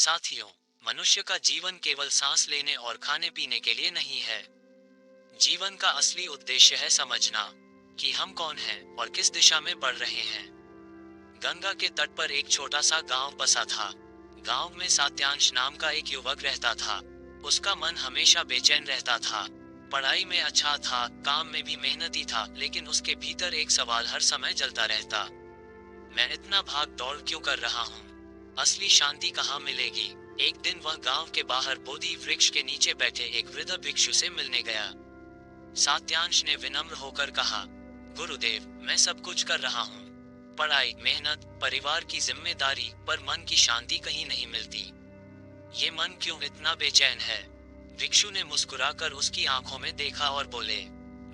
साथियों, मनुष्य का जीवन केवल सांस लेने और खाने पीने के लिए नहीं है। जीवन का असली उद्देश्य है समझना कि हम कौन हैं और किस दिशा में बढ़ रहे हैं। गंगा के तट पर एक छोटा सा गांव बसा था। गांव में सात्यांश नाम का एक युवक रहता था। उसका मन हमेशा बेचैन रहता था। पढ़ाई में अच्छा था, काम में भी मेहनती था, लेकिन उसके भीतर एक सवाल हर समय जलता रहता। मैं इतना भाग दौड़ क्यों कर रहा हूँ? असली शांति कहाँ मिलेगी? एक दिन वह गांव के बाहर बोधि वृक्ष के नीचे बैठे एक वृद्ध भिक्षु से मिलने गया। सात्यांश ने विनम्र होकर कहा, गुरुदेव, मैं सब कुछ कर रहा हूँ, पढ़ाई, मेहनत, परिवार की जिम्मेदारी, पर मन की शांति कहीं नहीं मिलती। ये मन क्यों इतना बेचैन है? भिक्षु ने मुस्कुराकर उसकी आंखों में देखा और बोले,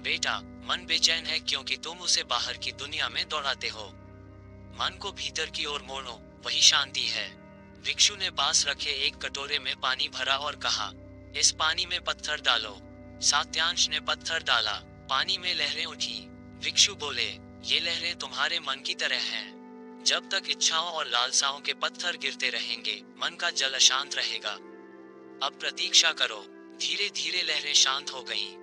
बेटा, मन बेचैन है क्योंकि तुम उसे बाहर की दुनिया में दौड़ाते हो। मन को भीतर की ओर मोड़ो, वही शांति है। भिक्षु ने पास रखे एक कटोरे में पानी भरा और कहा, इस पानी में पत्थर डालो। सात्यांश ने पत्थर डाला। पानी में लहरें उठी। भिक्षु बोले, ये लहरें तुम्हारे मन की तरह हैं। जब तक इच्छाओं और लालसाओं के पत्थर गिरते रहेंगे, मन का जल अशांत रहेगा। अब प्रतीक्षा करो। धीरे धीरे लहरें शांत हो गईं।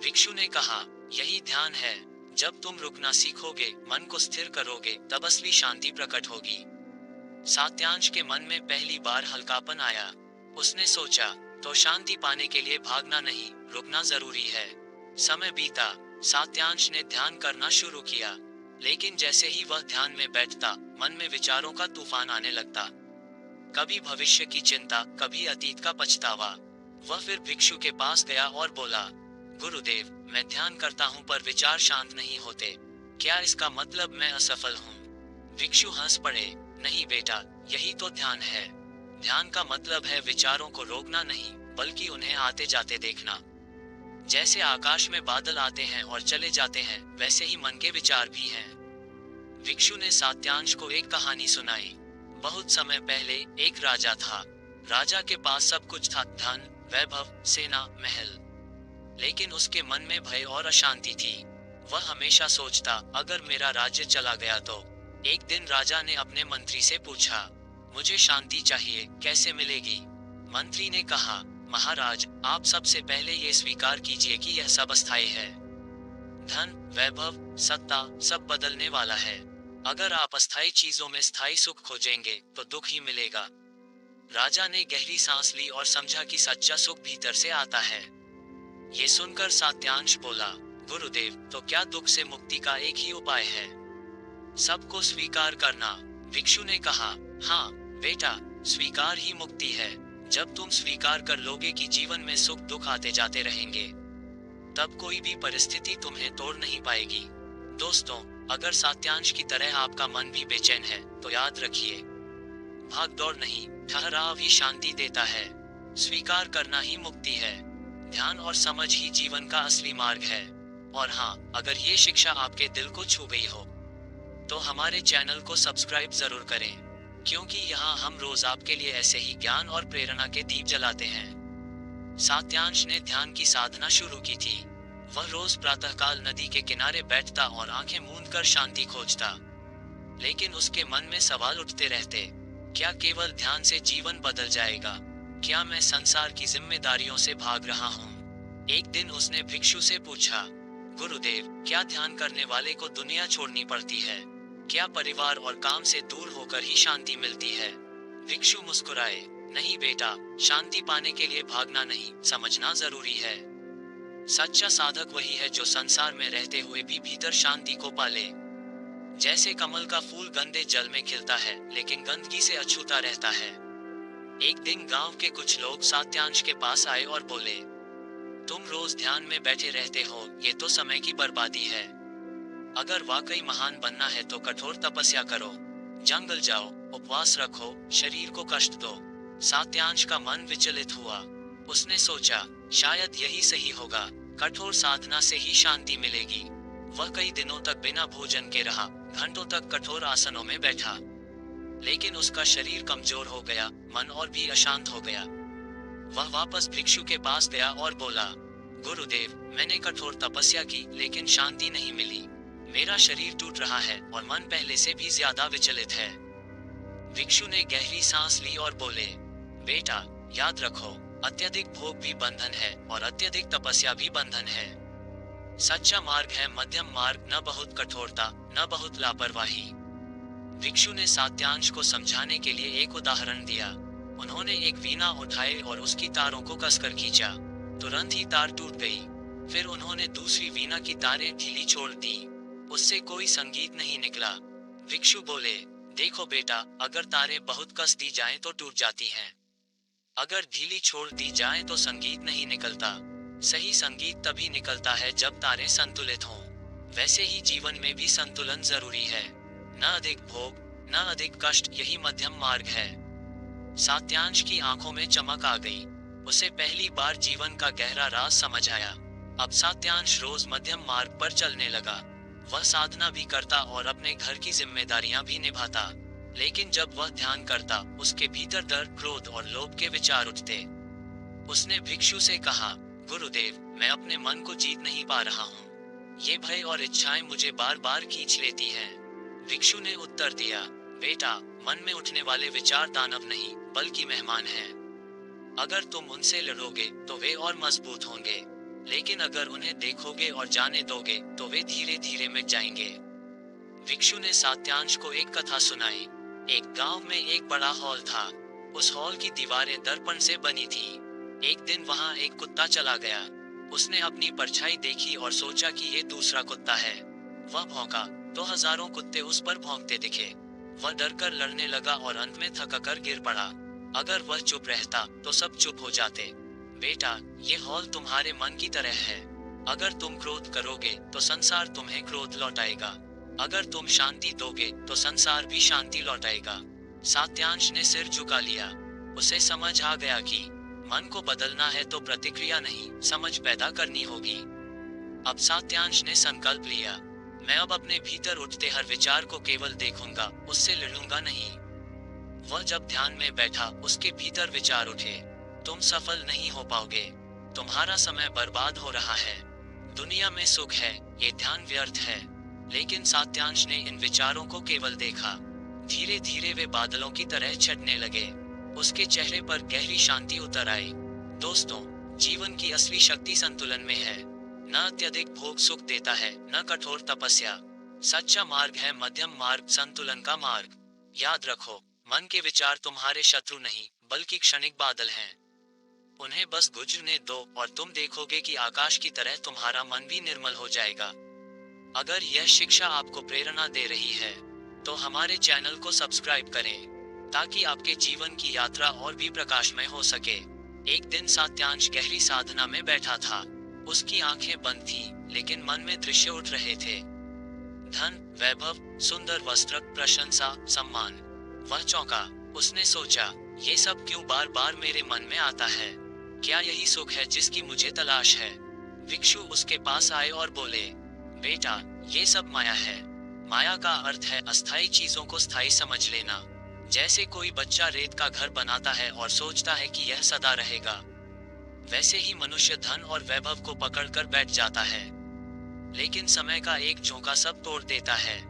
भिक्षु ने कहा, यही ध्यान है। जब तुम रुकना सीखोगे, मन को स्थिर करोगे, तब असली शांति प्रकट होगी। सात्यांश के मन में पहली बार हल्कापन आया। उसने सोचा, तो शांति पाने के लिए भागना नहीं, रुकना जरूरी है। समय बीता। सात्यांश ने ध्यान करना शुरू किया, लेकिन जैसे ही वह ध्यान में बैठता, मन में विचारों का तूफान आने लगता। कभी भविष्य की चिंता, कभी अतीत का पछतावा। वह फिर भिक्षु के पास गया और बोला, गुरुदेव, मैं ध्यान करता हूँ पर विचार शांत नहीं होते। क्या इसका मतलब मैं असफल हूँ? भिक्षु हंस पड़े, नहीं बेटा, यही तो ध्यान है। ध्यान का मतलब है विचारों को रोकना नहीं, बल्कि उन्हें आते जाते देखना। जैसे आकाश में बादल आते हैं और चले जाते हैं, वैसे ही मन के विचार भी हैं। भिक्षु ने सात्यांश को एक कहानी सुनाई। बहुत समय पहले एक राजा था। राजा के पास सब कुछ था, धन, वैभव, सेना, महल। लेकिन उसके मन में भय और अशांति थी। वह हमेशा सोचता, अगर मेरा राज्य चला गया तो। एक दिन राजा ने अपने मंत्री से पूछा, मुझे शांति चाहिए, कैसे मिलेगी? मंत्री ने कहा, महाराज, आप सबसे पहले ये स्वीकार कीजिए कि यह सब अस्थायी है। धन, वैभव, सत्ता, सब बदलने वाला है। अगर आप अस्थायी चीजों में स्थायी सुख खोजेंगे, तो दुख ही मिलेगा। राजा ने गहरी सांस ली और समझा कि सच्चा सुख भीतर से आता है। ये सुनकर सात्यांश बोला, गुरुदेव, तो क्या दुख से मुक्ति का एक ही उपाय है? सबको स्वीकार करना। भिक्षु ने कहा, हाँ बेटा, स्वीकार ही मुक्ति है। जब तुम स्वीकार कर लोगे कि जीवन में सुख दुख आते जाते रहेंगे, तब कोई भी परिस्थिति तुम्हें तोड़ नहीं पाएगी। दोस्तों, अगर सात्यांश की तरह आपका मन भी बेचैन है, तो याद रखिए, भाग दौड़ नहीं, ठहराव ही शांति देता है। स्वीकार करना ही मुक्ति है। ध्यान और समझ ही जीवन का असली मार्ग है। और हाँ, अगर ये शिक्षा आपके दिल को छू गई हो, तो हमारे चैनल को सब्सक्राइब जरूर करें, क्योंकि यहाँ हम रोज आपके लिए ऐसे ही ज्ञान और प्रेरणा के दीप जलाते हैं। सात्यांश ने ध्यान की साधना शुरू की थी। वह रोज प्रातःकाल नदी के किनारे बैठता और आंखें मूंद कर शांति खोजता। लेकिन उसके मन में सवाल उठते रहते, क्या केवल ध्यान से जीवन बदल जाएगा? क्या मैं संसार की जिम्मेदारियों से भाग रहा हूँ? एक दिन उसने भिक्षु से पूछा, गुरुदेव, क्या ध्यान करने वाले को दुनिया छोड़नी पड़ती है? क्या परिवार और काम से दूर होकर ही शांति मिलती है? भिक्षु मुस्कुराए, नहीं बेटा, शांति पाने के लिए भागना नहीं, समझना जरूरी है। सच्चा साधक वही है जो संसार में रहते हुए भी भीतर शांति को पाले। जैसे कमल का फूल गंदे जल में खिलता है, लेकिन गंदगी से अछूता रहता है। एक दिन गांव के कुछ लोग सात्यांश के पास आए और बोले, तुम रोज ध्यान में बैठे रहते हो, ये तो समय की बर्बादी है। अगर वाकई महान बनना है तो कठोर तपस्या करो, जंगल जाओ, उपवास रखो, शरीर को कष्ट दो। सात्यांश का मन विचलित हुआ। उसने सोचा, शायद यही सही होगा, कठोर साधना से ही शांति मिलेगी। वह कई दिनों तक बिना भोजन के रहा, घंटों तक कठोर आसनों में बैठा। लेकिन उसका शरीर कमजोर हो गया, मन और भी अशांत हो गया। वह वापस भिक्षु के पास गया और बोला, गुरुदेव, मैंने कठोर तपस्या की, लेकिन शांति नहीं मिली। मेरा शरीर टूट रहा है और मन पहले से भी ज्यादा विचलित है। भिक्षु ने गहरी सांस ली और बोले, बेटा, याद रखो, अत्यधिक भोग भी बंधन है और अत्यधिक तपस्या भी बंधन है। सच्चा मार्ग है मध्यम मार्ग, न बहुत कठोरता न बहुत लापरवाही। भिक्षु ने सात्यांश को समझाने के लिए एक उदाहरण दिया। उन्होंने एक वीणा उठाई और उसकी तारों को कसकर खींचा। तुरंत ही तार टूट गई। फिर उन्होंने दूसरी वीणा की तारें ढीली छोड़ दी। उससे कोई संगीत नहीं निकला। भिक्षु बोले, देखो बेटा, अगर तारें बहुत कस दी जाएं तो टूट जाती हैं। अगर ढीली छोड़ दी जाएं तो संगीत नहीं निकलता। सही संगीत तभी निकलता है जब तारें संतुलित हों। वैसे ही जीवन में भी संतुलन जरूरी है। न अधिक भोग, न अधिक कष्ट, यही मध्यम मार्ग है। सात्यांश की आंखों में चमक आ गई। उसे पहली बार जीवन का गहरा राज समझ आया। अब सात्यांश रोज मध्यम मार्ग पर चलने लगा। वह साधना भी करता और अपने घर की जिम्मेदारियां भी निभाता। लेकिन जब वह ध्यान करता, उसके भीतर डर, क्रोध और लोभ के विचार उठते। उसने भिक्षु से कहा, गुरुदेव, मैं अपने मन को जीत नहीं पा रहा हूँ। ये भय और इच्छाएं मुझे बार बार खींच लेती हैं। भिक्षु ने उत्तर दिया, बेटा, मन में उठने वाले विचार दानव नहीं बल्कि मेहमान हैं। अगर तुम उनसे लड़ोगे तो वे और मजबूत होंगे, लेकिन अगर उन्हें देखोगे और जाने दोगे तो वे धीरे धीरे मिट जाएंगे। भिक्षु ने सात्यांश को एक कथा सुनाई। एक गांव में एक बड़ा हॉल था। उस हॉल की दीवारें दर्पण से बनी थी। एक दिन वहां एक कुत्ता चला गया। उसने अपनी परछाई देखी और सोचा कि ये दूसरा कुत्ता है। वह भौंका तो हजारों कुत्ते उस पर भौंकते दिखे। वह डरकर लड़ने लगा और अंत में थककर गिर पड़ा। अगर वह चुप रहता तो सब चुप हो जाते। बेटा, ये हॉल तुम्हारे मन की तरह है। अगर तुम क्रोध करोगे तो संसार तुम्हें क्रोध लौटाएगा। अगर तुम शांति दोगे तो संसार भी शांति लौटाएगा। सात्यांश ने सिर झुका लिया। उसे समझ आ गया कि मन को बदलना है तो प्रतिक्रिया नहीं, समझ पैदा करनी होगी। अब सात्यांश ने संकल्प लिया, मैं अब अपने भीतर उठते हर विचार को केवल देखूंगा, उससे लड़ूंगा नहीं। वह जब ध्यान में बैठा, उसके भीतर विचार उठे, तुम सफल नहीं हो पाओगे, तुम्हारा समय बर्बाद हो रहा है, दुनिया में सुख है, ये ध्यान व्यर्थ है। लेकिन सात्यांश ने इन विचारों को केवल देखा। धीरे धीरे वे बादलों की तरह छटने लगे। उसके चेहरे पर गहरी शांति उतर आई। दोस्तों, जीवन की असली शक्ति संतुलन में है। न अत्यधिक भोग सुख देता है, न कठोर तपस्या। सच्चा मार्ग है मध्यम मार्ग, संतुलन का मार्ग। याद रखो, मन के विचार तुम्हारे शत्रु नहीं बल्कि क्षणिक बादल हैं। उन्हें बस गुजरने दो और तुम देखोगे कि आकाश की तरह तुम्हारा मन भी निर्मल हो जाएगा। अगर यह शिक्षा आपको प्रेरणा दे रही है तो हमारे चैनल को सब्सक्राइब करें ताकि आपके जीवन की यात्रा और भी प्रकाशमय हो सके। एक दिन सात्यांश गहरी साधना में बैठा था। उसकी आंखें बंद थीं, लेकिन मन में दृश्य उठ रहे थे। धन, वैभव, सुंदर वस्त्र, प्रशंसा, सम्मान। वह चौंका। उसने सोचा, ये सब क्यों बार बार मेरे मन में आता है? क्या यही सुख है जिसकी मुझे तलाश है? भिक्षु उसके पास आए और बोले, बेटा, ये सब माया है। माया का अर्थ है अस्थायी चीजों को स्थायी समझ लेना। जैसे कोई बच्चा रेत का घर बनाता है और सोचता है कि यह सदा रहेगा, वैसे ही मनुष्य धन और वैभव को पकड़कर बैठ जाता है, लेकिन समय का एक झोंका सब तोड़ देता है।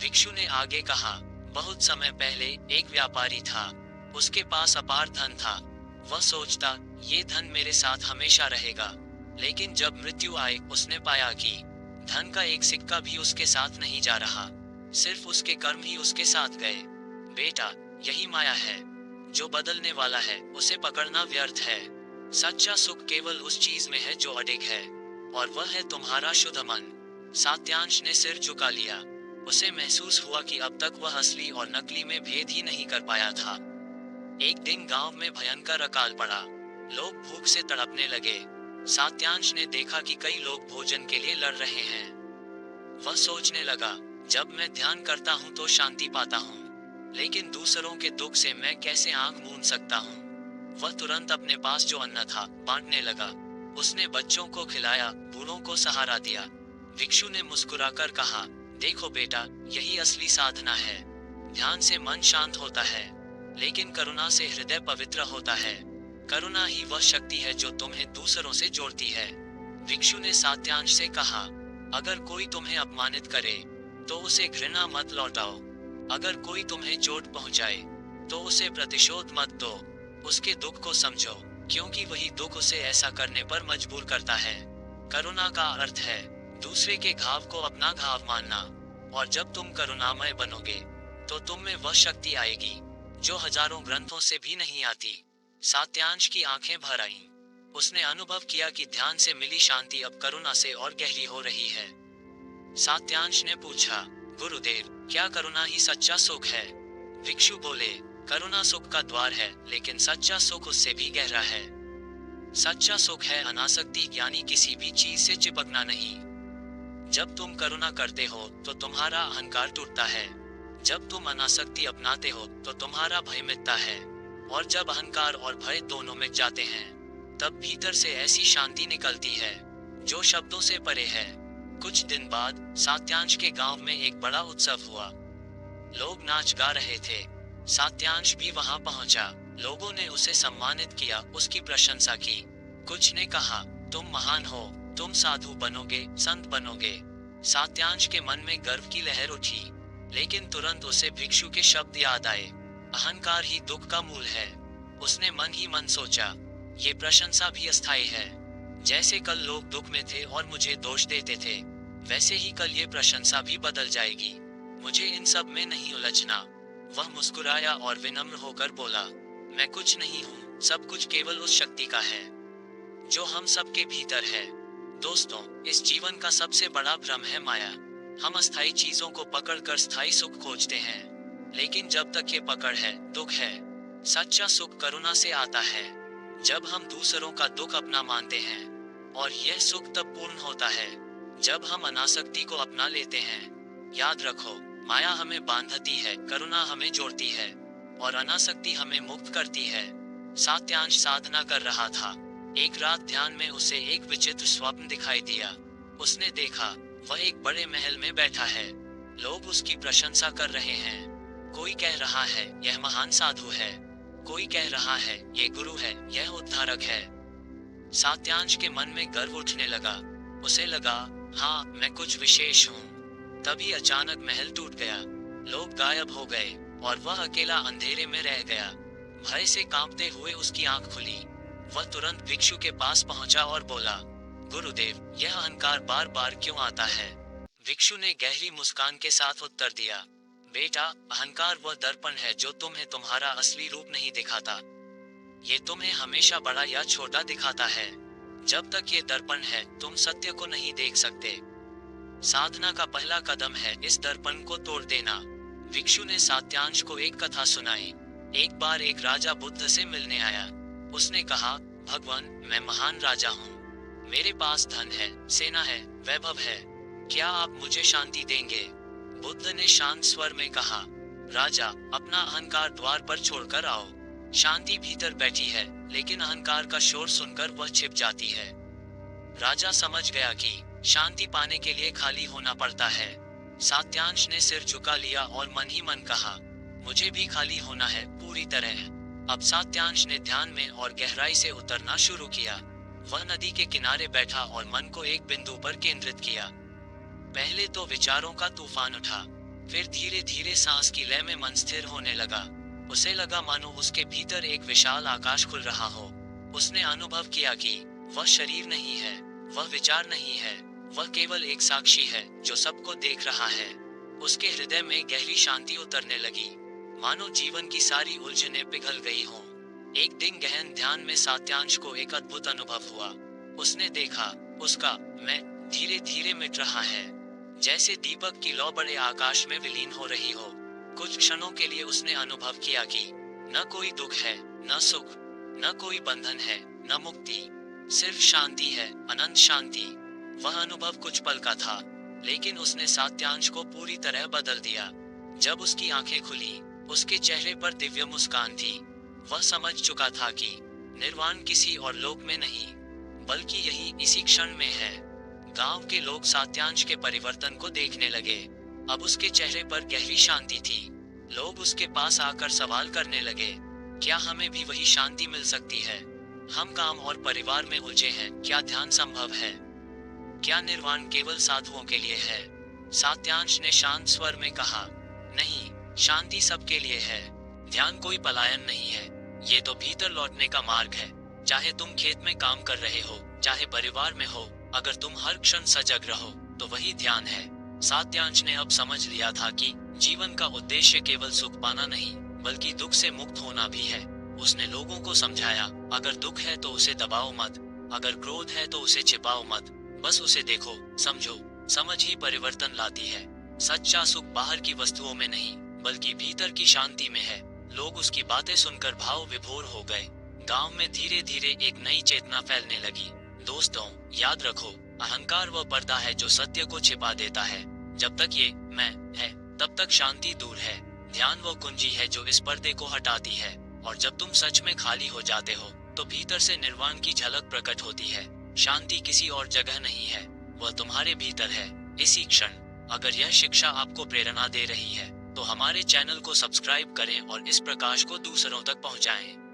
भिक्षु ने आगे कहा, बहुत समय पहले एक व्यापारी था। उसके पास अपार धन था। वह सोचता, ये धन मेरे साथ हमेशा रहेगा। लेकिन जब मृत्यु आई, उसने पाया कि धन का एक सिक्का भी उसके साथ नहीं जा रहा, सिर्फ उसके कर्म ही उसके साथ गए। बेटा, यही माया है। जो बदलने वाला है उसे पकड़ना व्यर्थ है। सच्चा सुख केवल उस चीज में है जो अडिग है, और वह है तुम्हारा शुद्ध मन। सात्यांश ने सिर झुका लिया। उसे महसूस हुआ कि अब तक वह असली और नकली में भेद ही नहीं कर पाया था। एक दिन गांव में भयंकर अकाल पड़ा। लोग भूख से तड़पने लगे। सात्यांश ने देखा कि कई लोग भोजन के लिए लड़ रहे हैं। वह सोचने लगा, जब मैं ध्यान करता हूँ तो शांति पाता हूँ, लेकिन दूसरों के दुख से मैं कैसे आंख मूंद सकता हूँ? वह तुरंत अपने पास जो अन्न था बांटने लगा। उसने बच्चों को खिलाया, बूढ़ों को सहारा दिया। भिक्षु ने मुस्कुराकर कहा, देखो बेटा, यही असली साधना है। ध्यान से मन शांत होता है, लेकिन करुणा से हृदय पवित्र होता है। करुणा ही वह शक्ति है जो तुम्हें दूसरों से जोड़ती है। भिक्षु ने सात्यांश से कहा, अगर कोई तुम्हें अपमानित करे तो उसे घृणा मत लौटाओ। अगर कोई तुम्हें चोट पहुंचाए तो उसे प्रतिशोध मत दो। उसके दुख को समझो, क्योंकि वही दुख उसे ऐसा करने पर मजबूर करता है। करुणा का अर्थ है दूसरे के घाव को अपना घाव मानना, और जब तुम करुणामय बनोगे तो तुम में वह शक्ति आएगी जो हजारों ग्रंथों से भी नहीं आती। सात्यांश की आंखें भर आईं। उसने अनुभव किया कि ध्यान से मिली शांति अब करुणा से और गहरी हो रही है। सात्यांश ने पूछा, गुरुदेव, क्या करुणा ही सच्चा सुख है? भिक्षु बोले, करुणा सुख का द्वार है, लेकिन सच्चा सुख उससे भी गहरा है। सच्चा सुख है अनासक्ति, यानी किसी भी चीज से चिपकना नहीं। जब तुम करुणा करते हो तो तुम्हारा अहंकार टूटता है। जब तुम अनासक्ति अपनाते हो तो तुम्हारा भय मिटता है, और जब अहंकार और भय दोनों मिट जाते हैं तब भीतर से ऐसी शांति निकलती है जो शब्दों से परे है। कुछ दिन बाद सात्यांश के गांव में एक बड़ा उत्सव हुआ। लोग नाच गा रहे थे। सात्यांश भी वहां पहुंचा। लोगों ने उसे सम्मानित किया, उसकी प्रशंसा की। कुछ ने कहा, तुम महान हो, तुम साधु बनोगे, संत बनोगे। सात्यांश के मन में गर्व की लहर उठी, लेकिन तुरंत उसे भिक्षु के शब्द याद आए, अहंकार ही दुख का मूल है। उसने मन ही मन सोचा, ये प्रशंसा भी अस्थायी है। जैसे कल लोग दुख में थे और मुझे दोष देते थे, वैसे ही कल ये प्रशंसा भी बदल जाएगी। मुझे इन सब में नहीं उलझना। वह मुस्कुराया और विनम्र होकर बोला, मैं कुछ नहीं हूँ, सब कुछ केवल उस शक्ति का है जो हम सबके भीतर है। दोस्तों, इस जीवन का सबसे बड़ा भ्रम है माया। हम अस्थायी चीजों को पकड़कर स्थायी सुख खोजते हैं, लेकिन जब तक ये पकड़ है, दुख है। सच्चा सुख करुणा से आता है, जब हम दूसरों का दुख अपना मानते हैं, और यह सुख तब पूर्ण होता है जब हम अनासक्ति को अपना लेते हैं। याद रखो, माया हमें बांधती है, करुणा हमें जोड़ती है, और अनासक्ति हमें मुक्त करती है। सात्यांश साधना कर रहा था। एक रात ध्यान में उसे एक विचित्र स्वप्न दिखाई दिया। उसने देखा, वह एक बड़े महल में बैठा है। लोग उसकी प्रशंसा कर रहे हैं। कोई कह रहा है, यह महान साधु है। कोई कह रहा है, ये गुरु है, यह उद्धारक है। सात्यांश के मन में गर्व उठने लगा। उसे लगा, हाँ, मैं कुछ विशेष हूँ। तभी अचानक महल टूट गया। लोग गायब हो गए और वह अकेला अंधेरे में रह गया। भय से कांपते हुए उसकी आंख खुली। वह तुरंत भिक्षु के पास पहुंचा और बोला, गुरुदेव, यह अहंकार बार बार क्यों आता है? भिक्षु ने गहरी मुस्कान के साथ उत्तर दिया, बेटा, अहंकार वह दर्पण है जो तुम्हें तुम्हारा असली रूप नहीं दिखाता। ये तुम्हें हमेशा बड़ा या छोटा दिखाता है। जब तक ये दर्पण है, तुम सत्य को नहीं देख सकते। साधना का पहला कदम है इस दर्पण को तोड़ देना। भिक्षु ने सात्यांश को एक कथा सुनाई। एक बार एक राजा बुद्ध से मिलने आया। उसने कहा, भगवान, मैं महान राजा हूँ। मेरे पास धन है, सेना है, वैभव है। क्या आप मुझे शांति देंगे? बुद्ध ने शांत स्वर में कहा, राजा, अपना अहंकार द्वार पर छोड़कर आओ। शांति भीतर बैठी है, लेकिन अहंकार का शोर सुनकर वह छिप जाती है। राजा समझ गया कि शांति पाने के लिए खाली होना पड़ता है। सात्यांश ने सिर झुका लिया और मन ही मन कहा, मुझे भी खाली होना है, पूरी तरह। अब सात्यांश ने ध्यान में और गहराई से उतरना शुरू किया। वह नदी के किनारे बैठा और मन को एक बिंदु पर केंद्रित किया। पहले तो विचारों का तूफान उठा, फिर धीरे धीरे सांस की लय में मन स्थिर होने लगा। उसे लगा मानो उसके भीतर एक विशाल आकाश खुल रहा हो। उसने अनुभव किया कि वह शरीर नहीं है, वह विचार नहीं है, वह केवल एक साक्षी है जो सबको देख रहा है। उसके हृदय में गहरी शांति उतरने लगी, मानो जीवन की सारी उलझनें पिघल गई हों। एक दिन गहन ध्यान में सात्यांश को एक अद्भुत अनुभव हुआ। उसने देखा, उसका मैं धीरे धीरे मिट रहा है, जैसे दीपक की लौ बड़े आकाश में विलीन हो रही हो। कुछ क्षणों के लिए उसने अनुभव किया कि न कोई दुख है, न सुख, न कोई बंधन है, न मुक्ति, सिर्फ शांति है, अनंत शांति। वह अनुभव कुछ पल का था, लेकिन उसने सात्यांश को पूरी तरह बदल दिया। जब उसकी आंखें खुली, उसके चेहरे पर दिव्य मुस्कान थी। वह समझ चुका था कि निर्वाण किसी और लोक में नहीं, बल्कि यही इसी क्षण में है। गांव के लोग सात्यांश के परिवर्तन को देखने लगे। अब उसके चेहरे पर गहरी शांति थी। लोग उसके पास आकर सवाल करने लगे, क्या हमें भी वही शांति मिल सकती है? हम काम और परिवार में उलझे हैं, क्या ध्यान संभव है? क्या निर्वाण केवल साधुओं के लिए है? सात्यांश ने शांत स्वर में कहा, नहीं, शांति सबके लिए है। ध्यान कोई पलायन नहीं है, ये तो भीतर लौटने का मार्ग है। चाहे तुम खेत में काम कर रहे हो, चाहे परिवार में हो, अगर तुम हर क्षण सजग रहो तो वही ध्यान है। सात्यांश ने अब समझ लिया था कि जीवन का उद्देश्य केवल सुख पाना नहीं, बल्कि दुख से मुक्त होना भी है। उसने लोगों को समझाया, अगर दुख है तो उसे दबाओ मत, अगर क्रोध है तो उसे छिपाओ मत, बस उसे देखो, समझो। समझ ही परिवर्तन लाती है। सच्चा सुख बाहर की वस्तुओं में नहीं, बल्कि भीतर की शांति में है। लोग उसकी बातें सुनकर भाव विभोर हो गए। गांव में धीरे धीरे एक नई चेतना फैलने लगी। दोस्तों, याद रखो, अहंकार वह पर्दा है जो सत्य को छिपा देता है। जब तक ये मैं है, तब तक शांति दूर है। ध्यान वो कुंजी है जो इस पर्दे को हटाती है। और जब तुम सच में खाली हो जाते हो, तो भीतर से निर्वाण की झलक प्रकट होती है। शांति किसी और जगह नहीं है, वह तुम्हारे भीतर है, इसी क्षण। अगर यह शिक्षा आपको प्रेरणा दे रही है, तो हमारे चैनल को सब्सक्राइब करें और इस प्रकाश को दूसरों तक पहुंचाएं।